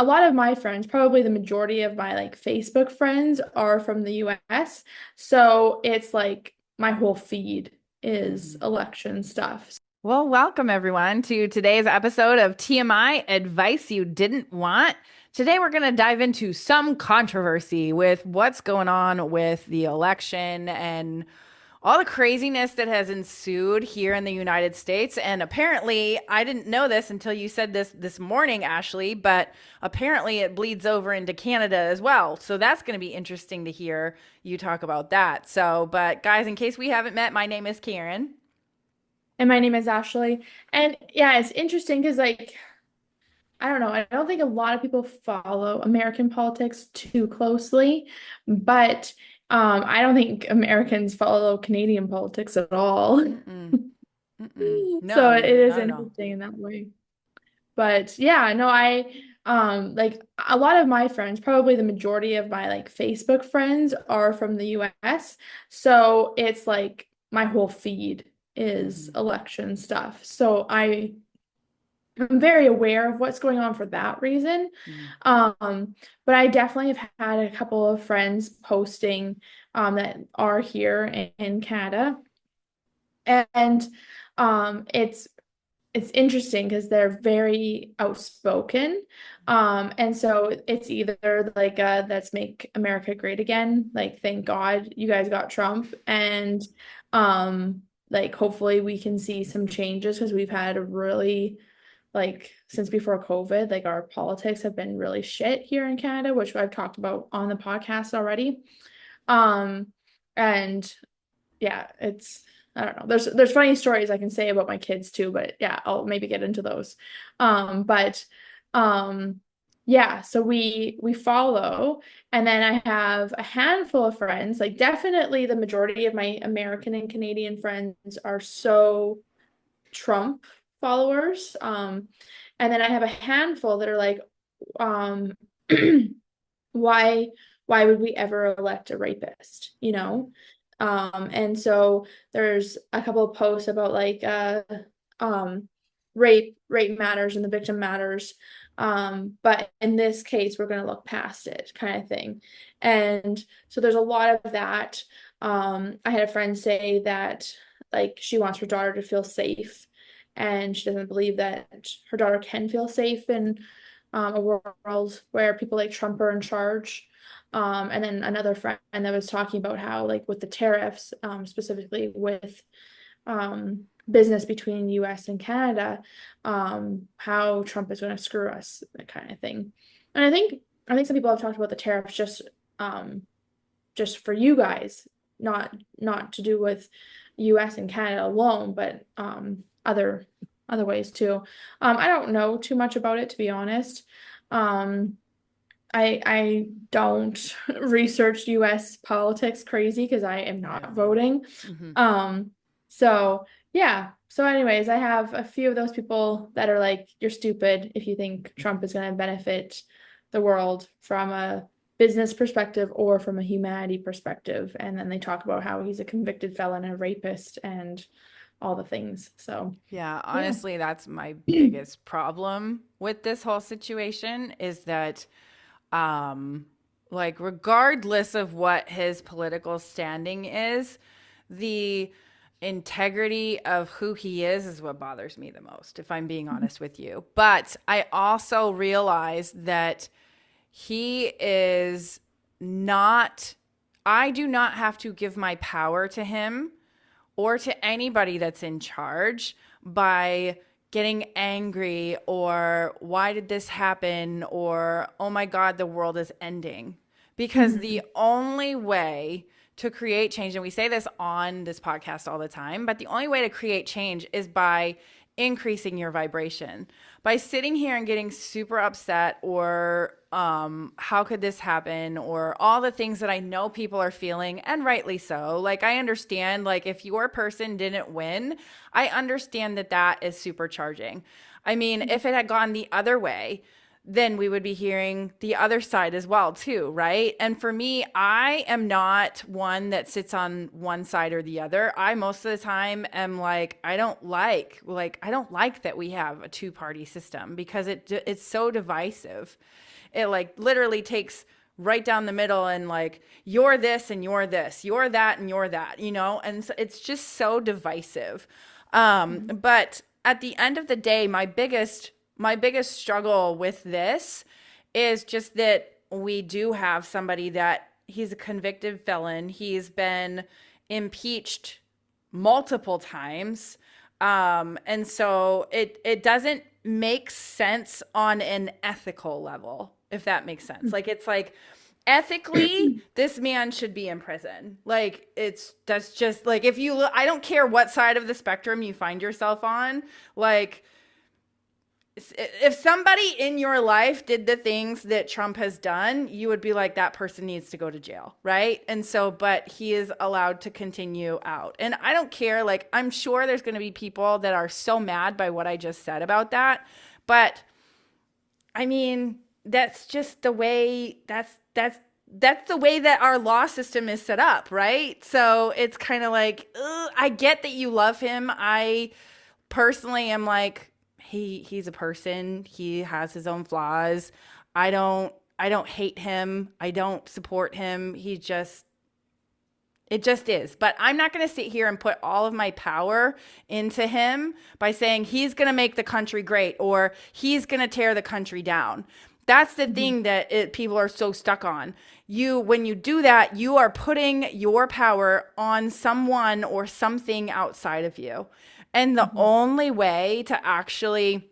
a lot of my friends, probably the majority of my like Facebook friends are from the US. So it's like my whole feed is Mhm. election stuff. Well, welcome everyone to today's episode of TMI Advice You Didn't Want. Today we're going to dive into some controversy with what's going on with the election and all the craziness that has ensued here in the United States. And apparently, I didn't know this until you said this morning, Ashley, but apparently it bleeds over into Canada as well. So that's going to be interesting to hear you talk about that. So, but guys, in case we haven't met, my name is Karen. And my name is Ashley. And yeah, it's interesting because like I don't know, I don't think a lot of people follow American politics too closely, but I don't think Americans follow Canadian politics at all. Mm-mm. Mm-mm. So No, it is not at all. interesting in that way. But yeah, no, I like a lot of my friends, probably the majority of my like Facebook friends are from the US. So it's like my whole feed is Mm-hmm. election stuff. So I'm very aware of what's going on for that reason. But I definitely have had a couple of friends posting that are here in Canada. And it's interesting because they're very outspoken. And so it's either like let's make America great again, like thank God you guys got Trump, and like hopefully we can see some changes because we've had a really like since before COVID, like our politics have been really shit here in Canada, which I've talked about on the podcast already. Um, and yeah, it's I don't know. There's funny stories I can say about my kids too, but yeah, I'll maybe get into those. But um yeah, so we follow, and then I have a handful of friends, like definitely the majority of my American and Canadian friends are so Trump followers. And then I have a handful that are like, um why why would we ever elect a rapist, you know? And so there's a couple of posts about like um rape matters and the victim matters. But in this case we're going to look past it kind of thing. And so there's a lot of that. I had a friend say that like she wants her daughter to feel safe, and she doesn't believe that her daughter can feel safe in a world where people like Trump are in charge. And then another friend that was talking about how, like, with the tariffs, specifically with business between US and Canada, how Trump is going to screw us, that kind of thing. And I think some people have talked about the tariffs just for you guys, not to do with US and Canada alone, but other ways too. I don't know too much about it, to be honest. Um, I don't research US politics crazy because I am not Yeah. voting. Mm-hmm. Um, so yeah. So anyways, I have a few of those people that are like, you're stupid if you think Trump is going to benefit the world from a business perspective or from a humanity perspective. And then they talk about how he's a convicted felon and a rapist and all the things. So Yeah, yeah. honestly, that's my biggest problem with this whole situation is that um like regardless of what his political standing is, the integrity of who he is what bothers me the most, if I'm being honest with you. But I also realize that he is not I do not have to give my power to him or to anybody that's in charge by getting angry or why did this happen or oh my god the world is ending, because Mhm. the only way to create change, and we say this on this podcast all the time, but the only way to create change is by increasing your vibration. By sitting here and getting super upset or how could this happen or all the things that I know people are feeling, and rightly so. Like I understand, like if your person didn't win, I understand that that is supercharging. I mean, if it had gone the other way, then we would be hearing the other side as well too, right? And for me, I am not one that sits on one side or the other. I most of the time am like, I don't like that we have a two-party system because it's so divisive. It like literally takes right down the middle and like you're this and you're this, you're that and you're that, you know? And so it's just so divisive. Mhm. But at the end of the day, my biggest struggle with this is just that we do have somebody that he's a convicted felon. He's been impeached multiple times. And so it doesn't make sense on an ethical level, if that makes sense. Like it's like ethically, this man should be in prison. Like that's just like if you look, I don't care what side of the spectrum you find yourself on, like if somebody in your life did the things that Trump has done, you would be like, that person needs to go to jail, right? And so, but he is allowed to continue out. And I don't care. Like, I'm sure there's going to be people that are so mad by what I just said about that. But I mean, that's just the way, that's the way that our law system is set up, right? So it's kind of like, ugh, I get that you love him. I personally am like he's a person. He has his own flaws. I don't hate him. I don't support him. It just is. But I'm not going to sit here and put all of my power into him by saying he's going to make the country great or he's going to tear the country down. That's the Mhm. thing that people are so stuck on. When you do that, you are putting your power on someone or something outside of you. And the Mhm. only way to actually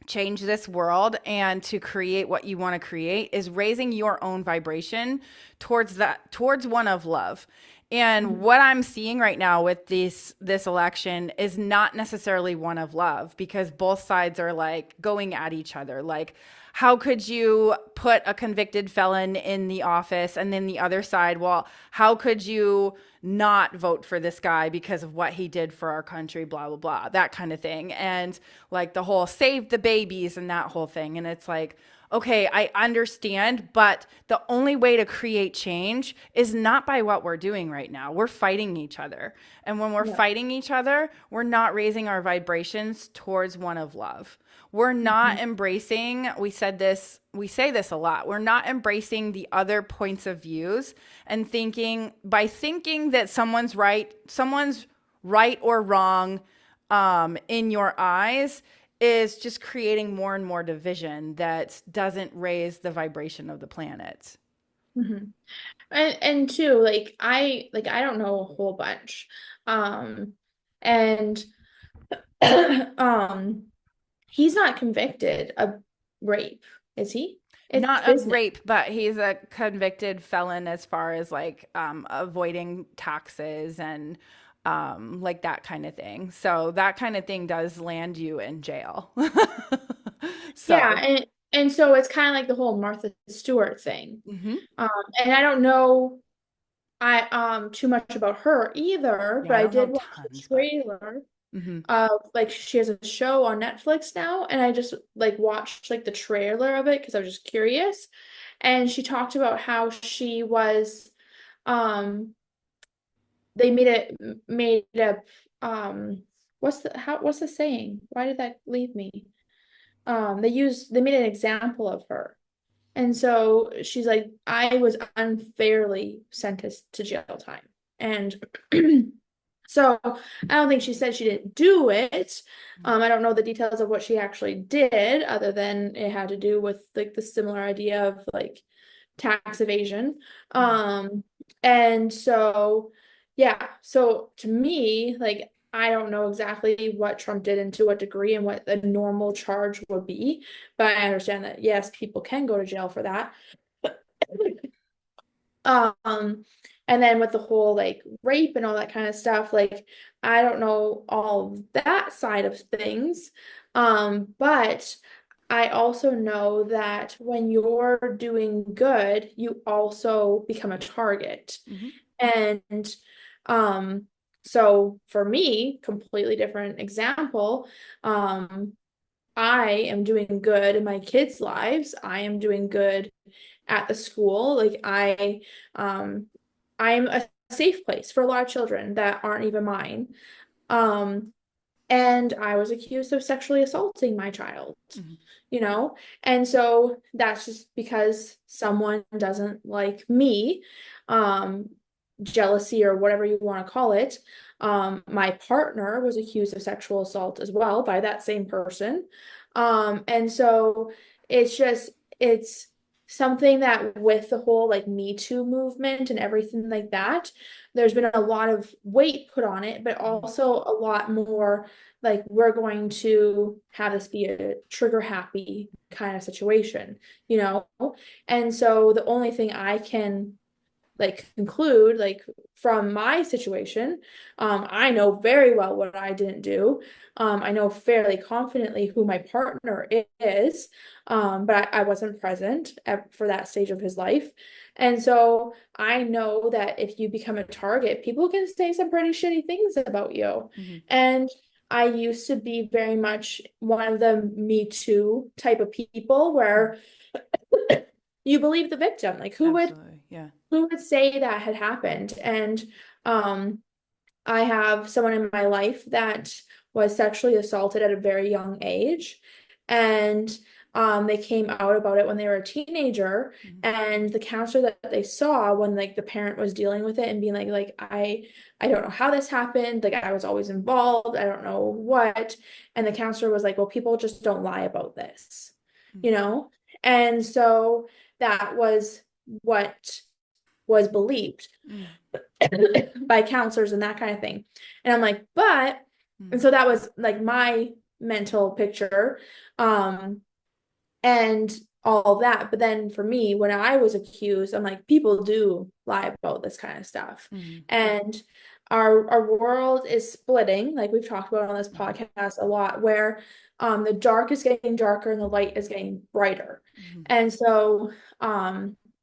change this world and to create what you want to create is raising your own vibration towards one of love. And Mhm. what I'm seeing right now with this election is not necessarily one of love because both sides are like going at each other. Like, how could you put a convicted felon in the office? And then the other side, well, how could you not vote for this guy because of what he did for our country, blah, blah, blah, that kind of thing. And like the whole save the babies and that whole thing. And it's like, okay, I understand, but the only way to create change is not by what we're doing right now. We're fighting each other. And when we're Yeah. fighting each other, we're not raising our vibrations towards one of love. We're not Mhm. embracing, we say this a lot. We're not embracing the other points of views and thinking that someone's right or wrong in your eyes is just creating more and more division that doesn't raise the vibration of the planet. Mhm. And too, like I don't know a whole bunch. Um and um he's not convicted of rape, is he? It's Not of business. rape, but he's a convicted felon as far as like avoiding taxes and like that kind of thing. So that kind of thing does land you in jail. Yeah, So, and so it's kind of like the whole Martha Stewart thing. mhm. Um and I don't know I too much about her either, Yeah, but I I don't know did watch the tons, but trailer mhm. of like she has a show on Netflix now, and I just like watched like the trailer of it because I was just curious. And she talked about how she was um they made a what's the saying? Why did that leave me? They made an example of her. And so she's like, I was unfairly sentenced to jail time. And so I don't think she said she didn't do it. I don't know the details of what she actually did, other than it had to do with like the similar idea of like tax evasion. Um, and so yeah, so to me, like I don't know exactly what Trump did and to what degree and what the normal charge would be, but I understand that yes, people can go to jail for that. Um, and then with the whole like rape and all that kind of stuff, like I don't know all of that side of things. But I also know that when you're doing good, you also become a target. Mhm. And um, so for me, completely different example. Um, I am doing good in my kids' lives. I am doing good at the school. Like um I'm a safe place for a lot of children that aren't even mine. Um and I was accused of sexually assaulting my child, Mm-hmm. you know? And so that's just because someone doesn't like me, um, jealousy or whatever you want to call it. My partner was accused of sexual assault as well by that same person. And so it's just, it's something that with the whole like Me Too movement and everything like that, there's been a lot of weight put on it, but Mm-hmm. also a lot more like we're going to have this be a trigger happy kind of situation, you know? And so the only thing I can like conclude like from my situation, I know very well what I didn't do. I know fairly confidently who my partner is, but I wasn't present for that stage of his life. And so I know that if you become a target, people can say some pretty shitty things about you. Mm-hmm. And I used to be very much one of the Me Too type of people Mm-hmm. where you believe the victim. Like Absolutely. Yeah. who would say that had happened? And um, I have someone in my life that was sexually assaulted at a very young age. And they came out about it when they were a teenager. Mm-hmm. And the counselor that they saw when like the parent was dealing with it and being like I don't know how this happened. Like I was always involved. I don't know what. And the counselor was like, well, people just don't lie about this, you know? And so that was what was believed Mm-hmm. by counselors and that kind of thing. And I'm like, but, and so that was like my mental picture. Um, and all that. But then for me, when I was accused, I'm like, people do lie about this kind of stuff. Mm-hmm. And our world is splitting, like we've talked about on this Mm-hmm. podcast a lot, where the dark is getting darker and the light is getting brighter. Mm-hmm. And so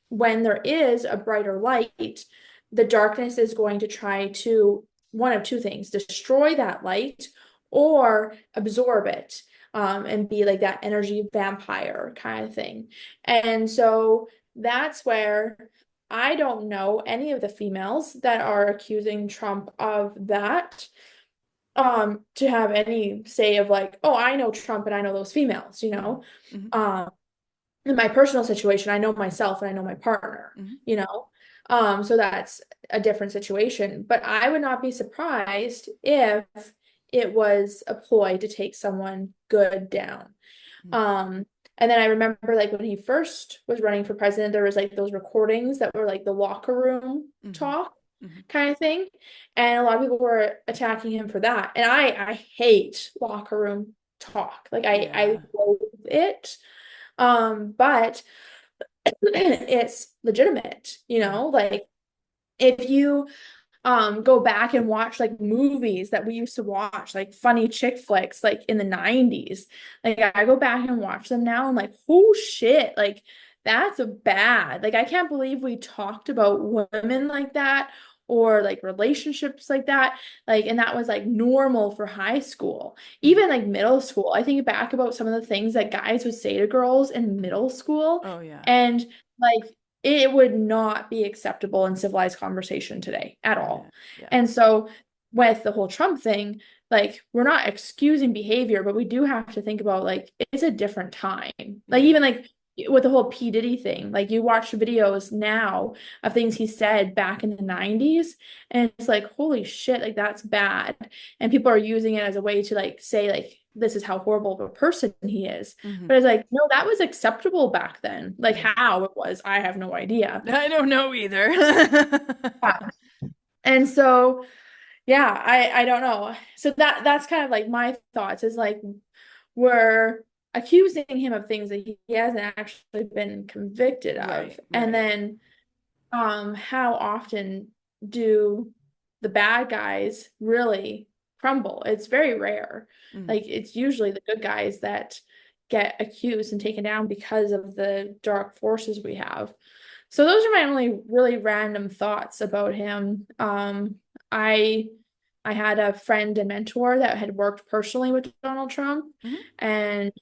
when there is a brighter light, the darkness is going to try to one of two things, destroy that light or absorb it, and be like that energy vampire kind of thing. And so that's where I don't know any of the females that are accusing Trump of that, to have any say of like, oh, I know Trump and I know those females, you Mm-hmm. know. Mm-hmm. Um, in my personal situation, I know myself and I know my partner, Mm-hmm. you know. So that's a different situation. But I would not be surprised if it was a ploy to take someone good down. Um, and then I remember like when he first was running for president, there was like those recordings that were like the locker room Mm-hmm. talk Mm-hmm. kind of thing. And a lot of people were attacking him for that. And I hate locker room talk. Like I Yeah. loathe it. But it's legitimate, you Mm-hmm. know, like if you go back and watch like movies that we used to watch, like funny chick flicks like in the 90s. Like I go back and watch them now. I'm like, oh shit, like that's a bad. Like I can't believe we talked about women like that or like relationships like that. Like, and that was like normal for high school, Mm-hmm. even like middle school. I think back about some of the things that guys would say to girls in Mm-hmm. middle school, Oh yeah. and like it would not be acceptable in civilized conversation today at Yeah. all. Yeah. And so with the whole Trump thing, like we're not excusing behavior, but we do have to think about like it's a different time. Like Yeah. even like with the whole P. Diddy thing, like you watch videos now of things he said back in the 90s, and it's like, holy shit, like that's bad. And people are using it as a way to like say like this is how horrible of a person he is. Mm-hmm. But it's like, no, that was acceptable back then. Like Mm-hmm. how it was, I have no idea. I don't know either. Yeah. And so, yeah, I don't know. So that's kind of like my thoughts is like we're accusing him of things that he hasn't actually been convicted of. Right. And Right. then how often do the bad guys really crumble? It's very rare. Mm-hmm. Like it's usually the good guys that get accused and taken down because of the dark forces we have. So those are my only really random thoughts about him. I I had a friend and mentor that had worked personally with Donald Trump Mm-hmm. and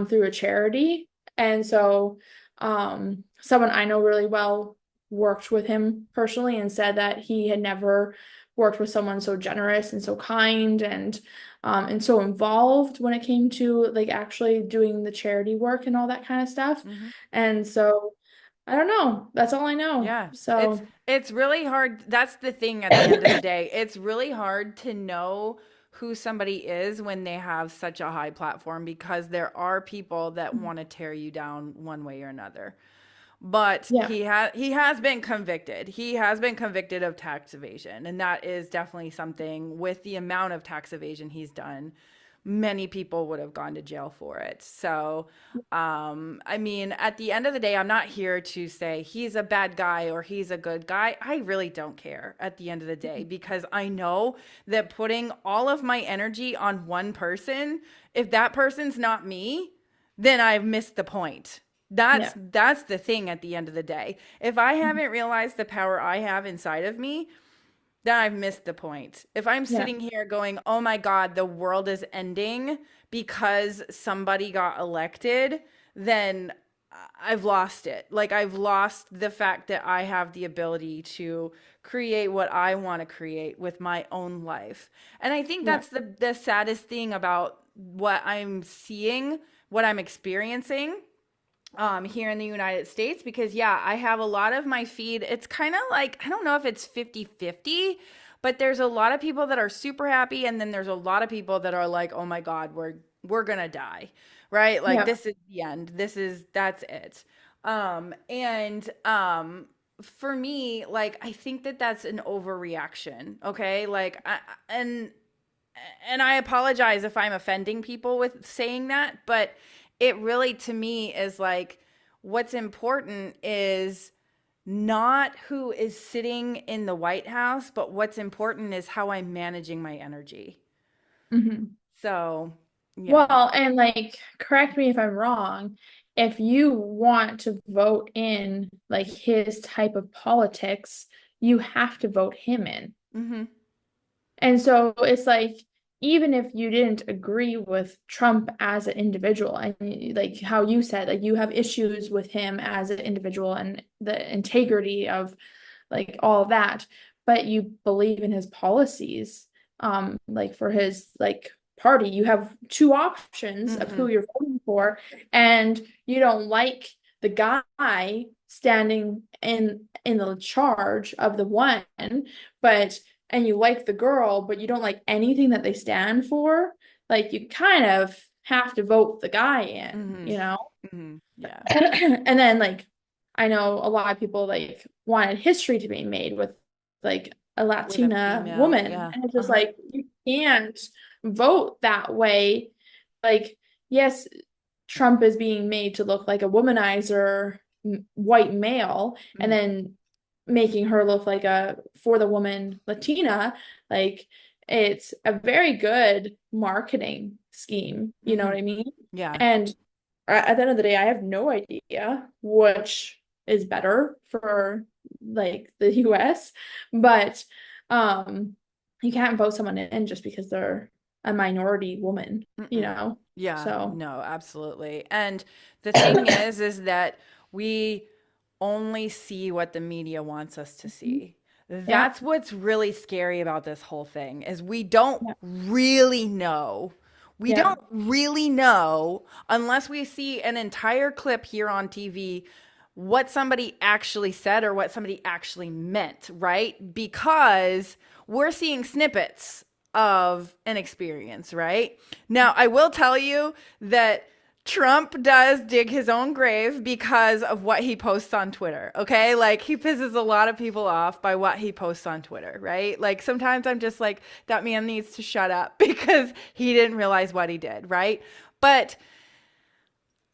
through a charity. And so someone I know really well worked with him personally and said that he had never worked with someone so generous and so kind and so involved when it came to like actually doing the charity work and all that kind of stuff. Mm-hmm. And so I don't know. That's all I know. Yeah. It's So it's really hard. That's the thing at the end of the day. It's really hard to know who somebody is when they have such a high platform, because there are people that want to tear you down one way or another. But yeah, he has been convicted. He has been convicted of tax evasion, and that is definitely something. With the amount of tax evasion he's done, many people would have gone to jail for it. So, I mean, at the end of the day, I'm not here to say he's a bad guy or he's a good guy. I really don't care at the end of the day, because I know that putting all of my energy on one person, if that person's not me, then I've missed the point. yeah, That's the thing at the end of the day. If I haven't realized the power I have inside of me, then I've missed the point. If I'm yeah, sitting here going, "Oh my god, the world is ending because somebody got elected," then I've lost it. Like, I've lost the fact that I have the ability to create what I want to create with my own life. And I think yeah. that's the saddest thing about what I'm seeing, what I'm experiencing here in the United States, because yeah, I have a lot of my feed. It's kind of like, I don't know if it's 50-50, but there's a lot of people that are super happy, and then there's a lot of people that are like, "Oh my god, we're going to die." Right? Like, Yeah. this is the end. That's it. And for me, like, I think that that's an overreaction, okay? Like, and I apologize if I'm offending people with saying that, but it really, to me, is like, what's important is not who is sitting in the White House, but what's important is how I'm managing my energy. Hmm. So, yeah. Well, and like, correct me if I'm wrong, if you want to vote in like his type of politics, you have to vote him in. Mm-hmm. And so it's like, even if you didn't agree with Trump as an individual, and like how you said, like you have issues with him as an individual and the integrity of like all of that, but you believe in his policies, like for his like party, you have two options of Mm-hmm. who you're voting for, and you don't like the guy standing in the charge of the one, but and you like the girl, but you don't like anything that they stand for, like you kind of have to vote the guy in, Mm-hmm. you know? Mm-hmm. Yeah. And then like I know a lot of people like wanted history to be made with like a With a Latina female. woman. Yeah. And it's just Uh-huh. like you can't vote that way. Like, yes, Trump is being made to look like a womanizer white male and Mm-hmm. then making her look like a for the woman Latina. Like it's a very good marketing scheme, you know Mm-hmm. what I mean? Yeah. And at the end of the day, I have no idea which is better for like the US, but um you can't vote someone in just because they're a minority woman, you Mm-mm. know? Yeah, So no, absolutely. And the thing is that we only see what the media wants us to see. yeah, That's what's really scary about this whole thing, is we don't yeah, really know. We yeah, don't really know, unless we see an entire clip here on TV, what somebody actually said or what somebody actually meant, right? Because we're seeing snippets of an experience, right? Now, I will tell you that Trump does dig his own grave because of what he posts on Twitter. Okay. Like, he pisses a lot of people off by what he posts on Twitter, right? Like, sometimes I'm just like, that man needs to shut up because he didn't realize what he did, right? But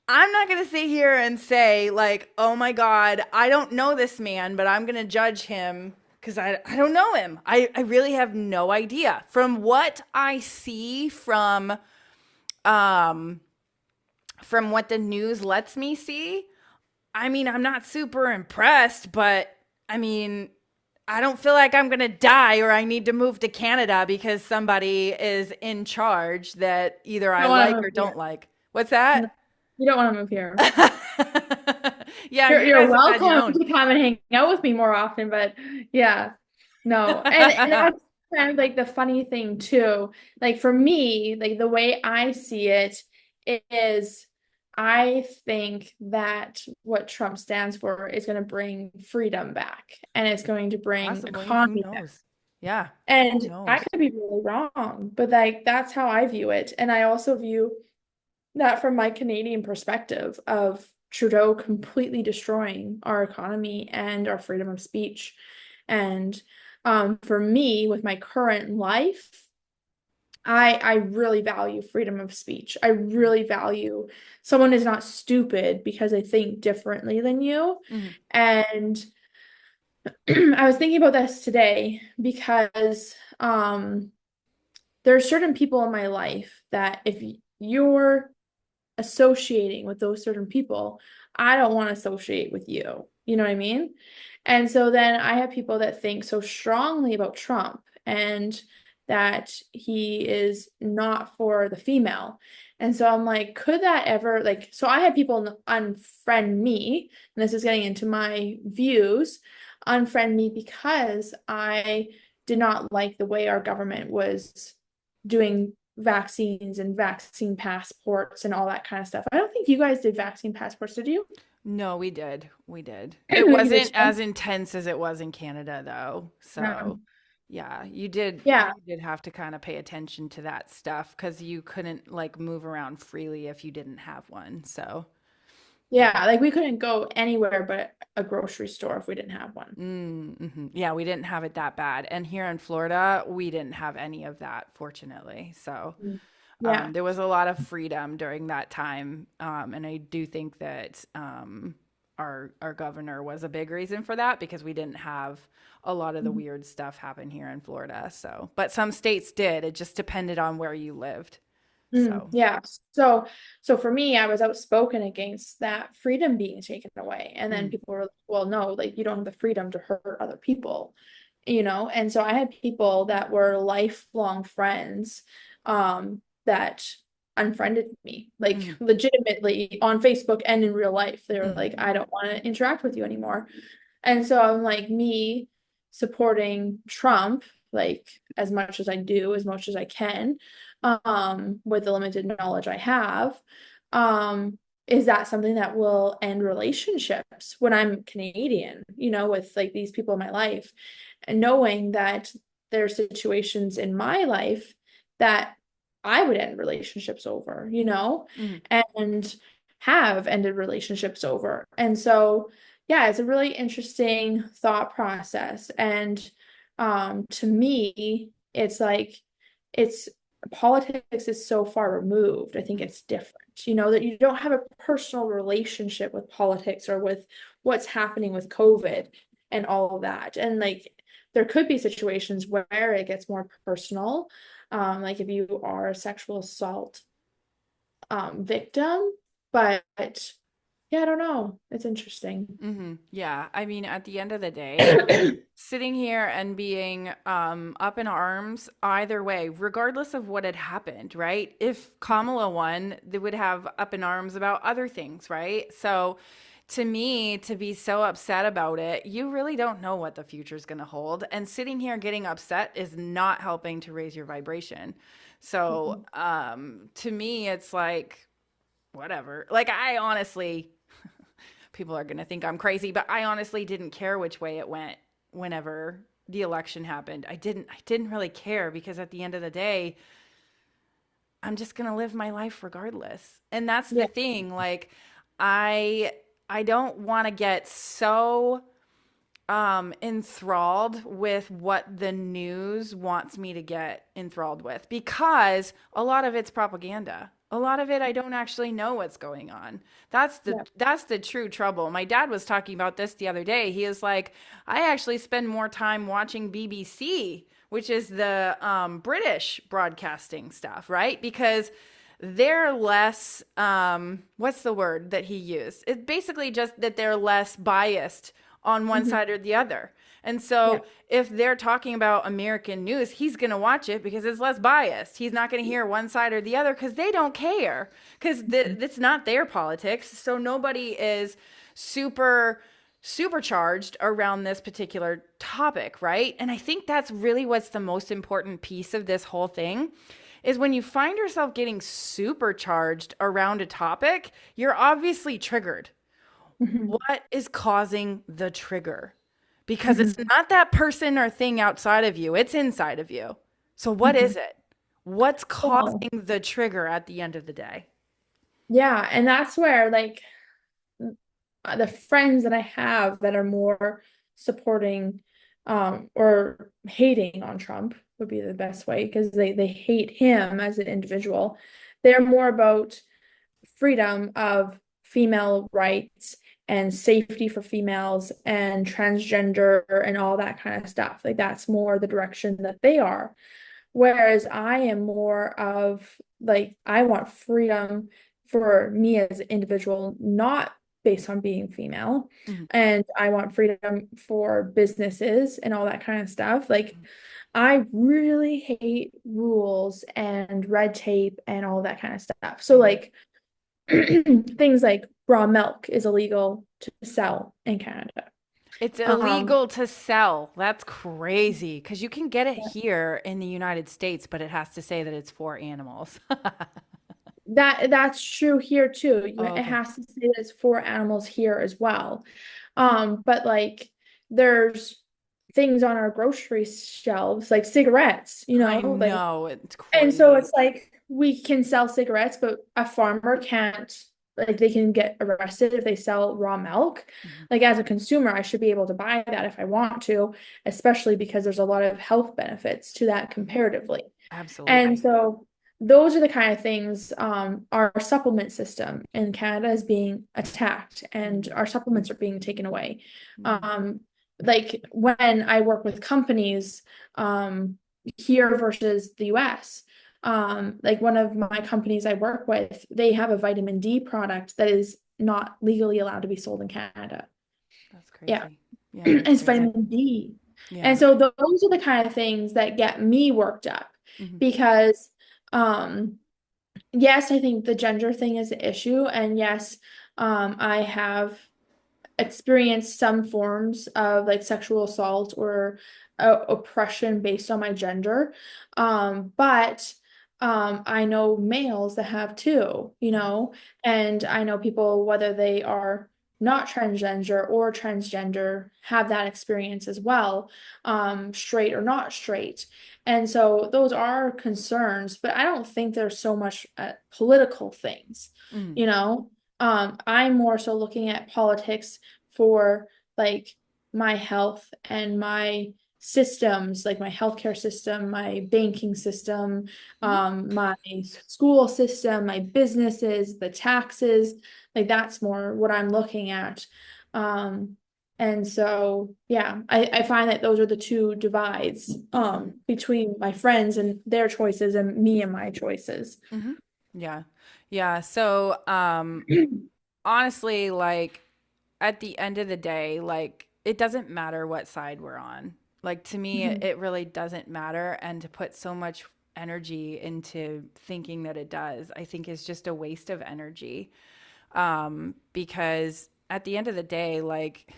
I'm not going to sit here and say, like, "Oh my God, I don't know this man, but I'm going to judge him because I don't know him." I really have no idea. From what I see um, from what the news lets me see, I mean, I'm not super impressed, but I mean, I don't feel like I'm going to die or I need to move to Canada because somebody is in charge that either I I don't want to like move or here. don't like. What's No, that? you don't want to move here. Yeah, You're you you're guys have had your welcome own. to come and hang out with me more often, but yeah, no. And that's kind of like the funny thing too. Like for me, like the way I see it is I think that what Trump stands for is going to bring freedom back and it's going to bring Possibly. Who economy back. knows? Yeah. And Who I knows? could be really wrong, but like that's how I view it. And I also view that from my Canadian perspective of Trudeau completely destroying our economy and our freedom of speech. And for me, with my current life, I really value freedom of speech. I really value someone is not stupid because they think differently than you. Mm-hmm. And I was thinking about this today because there are certain people in my life that if you're associating with those certain people, I don't want to associate with you. You know what I mean? And so then I have people that think so strongly about Trump and that he is not for the female. And so I'm like, could that ever, like, so I had people unfriend me, and this is getting into my views, unfriend me because I did not like the way our government was doing vaccines and vaccine passports and all that kind of stuff. I don't think you guys did vaccine passports, did you? No, we did. We did. It You did wasn't as too? intense as it was in Canada though. So, yeah, Yeah. you did have to kind of pay attention to that stuff cuz you couldn't like move around freely if you didn't have one. So, yeah. Yeah. Like we couldn't go anywhere but a grocery store if we didn't have one. Mm-hmm. Yeah, we didn't have it that bad. And here in Florida, we didn't have any of that, fortunately. So, Mm. Yeah. there was a lot of freedom during that time, and I do think that our governor was a big reason for that because we didn't have a lot of the Mhm. weird stuff happen here in Florida. So, but some states did. It just depended on where you lived. So, Yeah. So for me, I was outspoken against that freedom being taken away. And then mm, people were like, well, no, like you don't have the freedom to hurt other people, you know? And so I had people that were lifelong friends, that unfriended me, like mm, legitimately on Facebook and in real life. They were mm, like, I don't want to interact with you anymore. And so I'm like, me supporting Trump, like as much as I do, as much as I can, with the limited knowledge I have, um, is that something that will end relationships when I'm Canadian, you know, with like these people in my life, and knowing that there are situations in my life that I would end relationships over, you know, mm, and have ended relationships over. And so, yeah, it's a really interesting thought process. And to me, it's like it's politics is so far removed. I think mm, it's different, you know, that you don't have a personal relationship with politics or with what's happening with COVID and all of that. And like there could be situations where it gets more personal, like if you are a sexual assault victim, but yeah, I don't know. It's interesting. yeah. I mean, at the end of the day, sitting here and being up in arms either way, regardless of what had happened, right? If Kamala won, they would have up in arms about other things, right? So to me, to be so upset about it, you really don't know what the future is going to hold. And sitting here getting upset is not helping to raise your vibration. So to me, it's like, whatever. Like, I honestly, people are going to think I'm crazy, but I honestly didn't care which way it went whenever the election happened. I didn't really care because at the end of the day, I'm just going to live my life regardless. And that's the Yeah, thing, like I I don't want to get so enthralled with what the news wants me to get enthralled with because a lot of it's propaganda. A lot of it I don't actually know what's going on. yeah, That's the true trouble. My dad was talking about this the other day. He is like, I actually spend more time watching BBC, which is the British broadcasting stuff, right? Because they're less what's the word that he used? It's basically just that they're less biased on one Mhm. side or the other. And Yeah. so if they're talking about American news, he's going to watch it because it's less biased. He's not going to hear one side or the other because they don't care, because it's not their politics. So nobody is super supercharged around this particular topic, right? And I think that's really what's the most important piece of this whole thing is when you find yourself getting supercharged around a topic, you're obviously triggered. Mhm. What is causing the trigger? Because it's Mhm. not that person or thing outside of you, it's inside of you. So, what Mhm. is it? What's Well, causing the trigger at the end of the day? yeah, and that's where like the friends that I have that are more supporting or hating on Trump would be the best way because they hate him as an individual. They're more about freedom of female rights and safety for females and transgender and all that kind of stuff. Like that's more the direction that they are. Whereas I am more of like, I want freedom for me as an individual, not based on being female. Mhm. And I want freedom for businesses and all that kind of stuff. Like, I really hate rules and red tape and all that kind of stuff. So, Mhm. like, things like raw milk is illegal to sell in Canada. It's Um, illegal to sell. That's crazy because you can get it here in the United States, but it has to say that it's for animals. that's true here too. Oh, It okay. has to say that it's for animals here as well. But like there's things on our grocery shelves, like cigarettes, I like know. It's and so crazy. it's like we can sell cigarettes, but a farmer can't, like they can get arrested if they sell raw milk. Mhm. Like as a consumer, I should be able to buy that if I want to, especially because there's a lot of health benefits to that Mhm. comparatively. And Absolutely. so those are the kind of things our supplement system in Canada is being attacked and Mhm. our supplements are being taken away. Mhm. Um, like when I work with companies here versus the US, like one of my companies I work with, they have a vitamin D product that is not legally allowed to be sold in Canada. That's Yeah. crazy. Yeah, that's It's crazy. vitamin D. Yeah. And so those are the kind of things that get me worked up Mhm. because um yes, I think the gender thing is an issue and yes, I have experienced some forms of like sexual assault or oppression based on my gender. But I know males that have too, Mhm. and I know people, whether they are not transgender or transgender, have that experience as well, straight or not straight. And so those are concerns, but I don't think there's so much political things, Mhm. you know? I'm more so looking at politics for like my health and my systems, like my healthcare system, my banking system, Mhm. my school system, my businesses, the taxes, like that's more what I'm looking at. Um, and so, yeah, I find that those are the two divides Mhm. between my friends and their choices and me and my choices. Mhm. Yeah. Yeah. So, honestly, like at the end of the day, like it doesn't matter what side we're on. Like to me, Mhm. it really doesn't matter. And to put so much energy into thinking that it does, I think is just a waste of energy. Because at the end of the day, like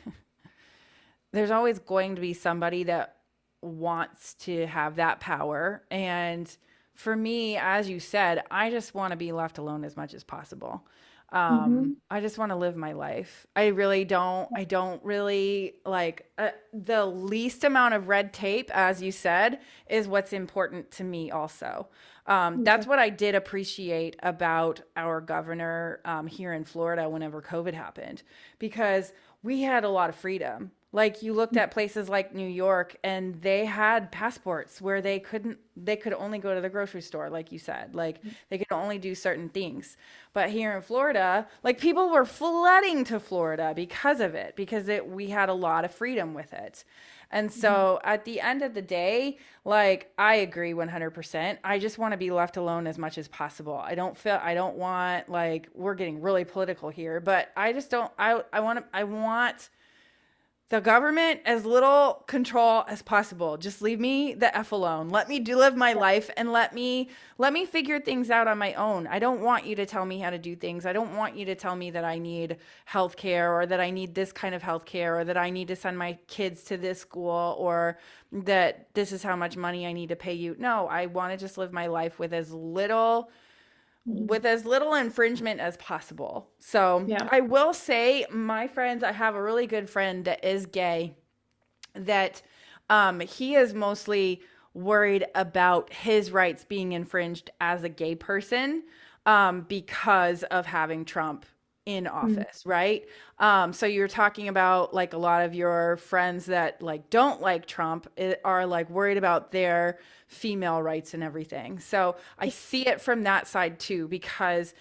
there's always going to be somebody that wants to have that power. And for me, as you said, I just want to be left alone as much as possible. Mhm. I just want to live my life. I really don't. I don't really like the least amount of red tape, as you said, is what's important to me, also. That's Okay. what I did appreciate about our governor here in Florida whenever COVID happened, because we had a lot of freedom. Like you looked at places like New York and they had passports where they could only go to the grocery store, like you said. Like they could only do certain things. But here in Florida, like people were flooding to Florida because of it, because we had a lot of freedom with it. And Mhm. so at the end of the day, like I agree 100%. I just want to be left alone as much as possible. I don't want, like, we're getting really political here, but I just don't, I want the government as little control as possible. Just leave me the f alone. Let me do live my life and let me figure things out on my own. I don't want you to tell me how to do things. I don't want you to tell me that I need health care, or that I need this kind of health care, or that I need to send my kids to this school, or that this is how much money I need to pay you. No, I want to just live my life Mhm. with as little infringement as possible. So Yeah. I will say, my friends, I have a really good friend that is gay, that he is mostly worried about his rights being infringed as a gay person, because of having Trump in Mm. office, right? So you're talking about like a lot of your friends that like don't like Trump are like worried about their female rights and everything. So I see it from that side too, because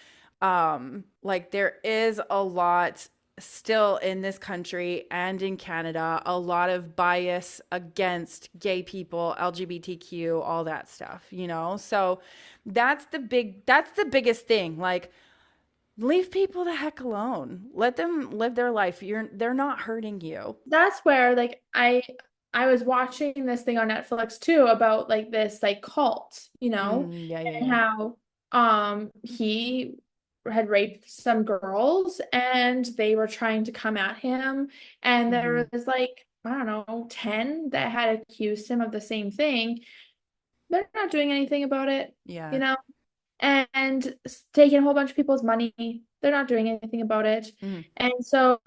like there is a lot still in this country and in Canada, a lot of bias against gay people, LGBTQ, all that stuff, you know? So that's the biggest thing. Like, leave people the heck alone. Let them live their life. They're not hurting you. That's where like I was watching this thing on Netflix too about like this like cult, Mm, yeah, yeah, and yeah. how he had raped some girls and they were trying to come at him, and Hmm. there was like I don't know 10 that had accused him of the same thing. They're not doing anything about it, you Yeah. know? And taking a whole bunch of people's money. They're not doing anything about it. Hmm. And so,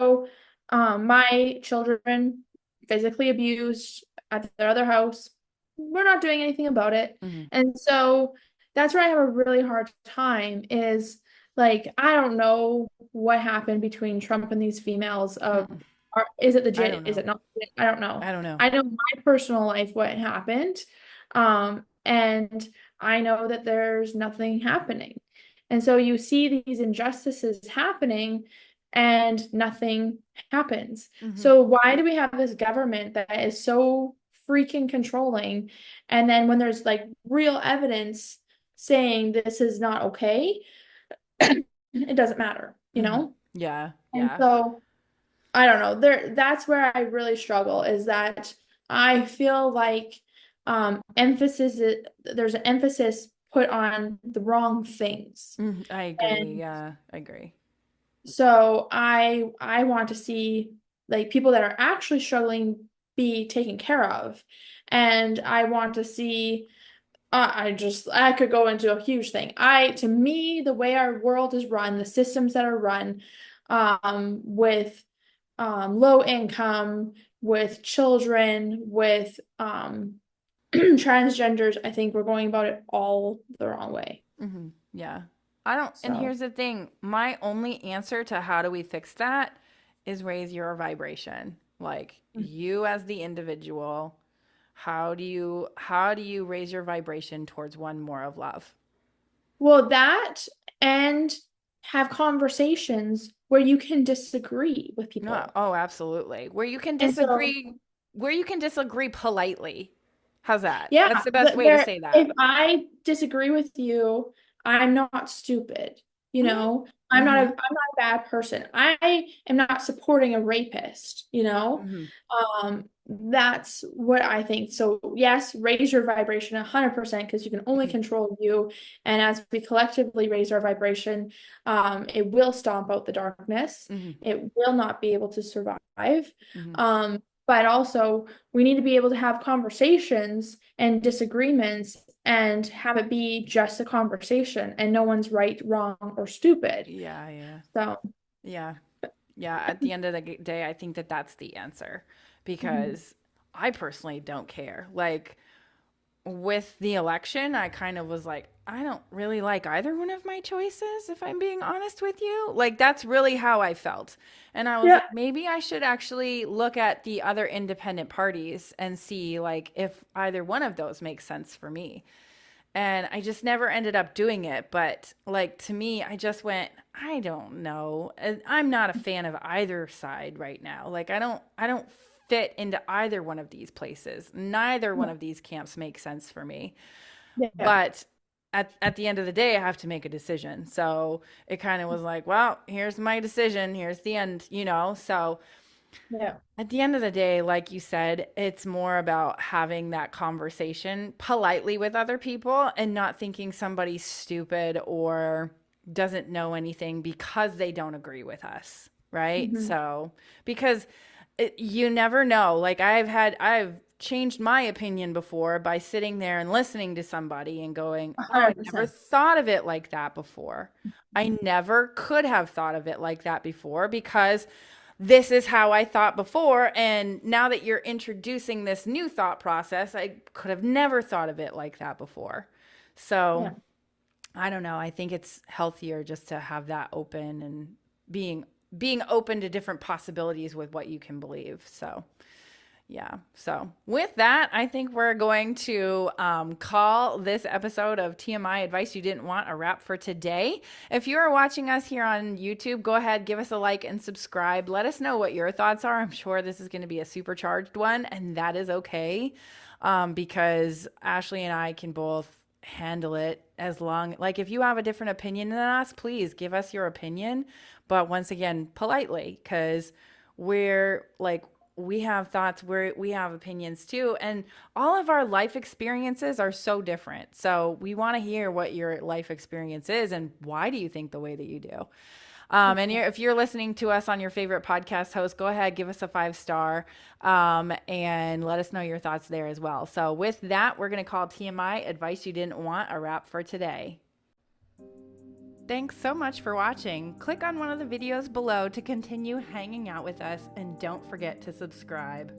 my children physically abused at their other house. We're not doing anything about it. Hmm. And so that's where I have a really hard time is like, I don't know what happened between Trump and these females of, Mm. is it I don't legit? Is know. it not legit? I don't know. I don't know. I know my personal life, what happened. And I know that there's nothing happening. And so you see these injustices happening and nothing happens. Hmm. So why do we have this government that is so freaking controlling? And then when there's like real evidence saying this is not okay, it doesn't matter, you Hmm. know? Yeah, And yeah. so I don't know. That's where I really struggle is that I feel like there's an emphasis put on the wrong things. Mm, I agree. And Yeah, I agree. so I want to see like people that are actually struggling be taken care of. And I want to see I could go into a huge thing. To me, the way our world is run, the systems that are run, with low income, with children, with transgenders, I think we're going about it all the wrong way. Hmm. Yeah. I don't, and So, here's the thing, my only answer to how do we fix that is raise your vibration. Like you as the individual, how do you raise your vibration towards one more of love? well, that and have conversations where you can disagree with No, people. oh, absolutely. And so, Where you can disagree politely. How's that? yeah, That's the best way to say that. if I disagree with you, I'm not stupid. Hmm. I'm Hmm. not a bad person. I am not supporting a rapist, Hmm. That's what I think. So yes, raise your vibration 100% because you can only Hmm. control you. And as we collectively raise our vibration, it will stomp out the darkness. Hmm. It will not be able to survive. Hmm. But also we need to be able to have conversations and disagreements and have it be just a conversation and no one's right, wrong, or stupid. Yeah, yeah. So, Yeah. Yeah, at the end of the day, I think that that's the answer, mhm. because I personally don't care. Like with the election, I kind of was like, I don't really like either one of my choices, if I'm being honest with you. Like that's really how I felt. And I was Yeah, like, maybe I should actually look at the other independent parties and see like if either one of those makes sense for me. And I just never ended up doing it. But like to me, I just went, I don't know. And I'm not a fan of either side right now. Like I don't fit into either one of these places. Neither one yeah, of these camps make sense for me. yeah. But at the end of the day, I have to make a decision. So it kind of was like, well, here's my decision. Here's the end, you know? So Yeah. At the end of the day, like you said, it's more about having that conversation politely with other people and not thinking somebody's stupid or doesn't know anything because they don't agree with us, right? Hmm. So, because you never know. Like I've changed my opinion before by sitting there and listening to somebody and going, "Oh, I never 100%. thought of it like that before. I never could have thought of it like that before because this is how I thought before. And now that you're introducing this new thought process, I could have never thought of it like that before." So Yeah. I don't know. I think it's healthier just to have that open and being being open to different possibilities with what you can believe. So yeah. So, with that, I think we're going to call this episode of TMI Advice You Didn't Want a wrap for today. If you are watching us here on YouTube, go ahead, give us a like and subscribe. Let us know what your thoughts are. I'm sure this is going to be a supercharged one, and that is okay because Ashley and I can both handle it as long like if you have a different opinion than us, please give us your opinion, but once again politely, because we're like we have thoughts, we have opinions too, and all of our life experiences are so different. So we want to hear what your life experience is and why do you think the way that you do. And if you're listening to us on your favorite podcast host, go ahead, give us a 5 star, and let us know your thoughts there as well. So with that, we're going to call TMI Advice You Didn't Want a wrap for today. Thanks so much for watching. Click on one of the videos below to continue hanging out with us, and don't forget to subscribe.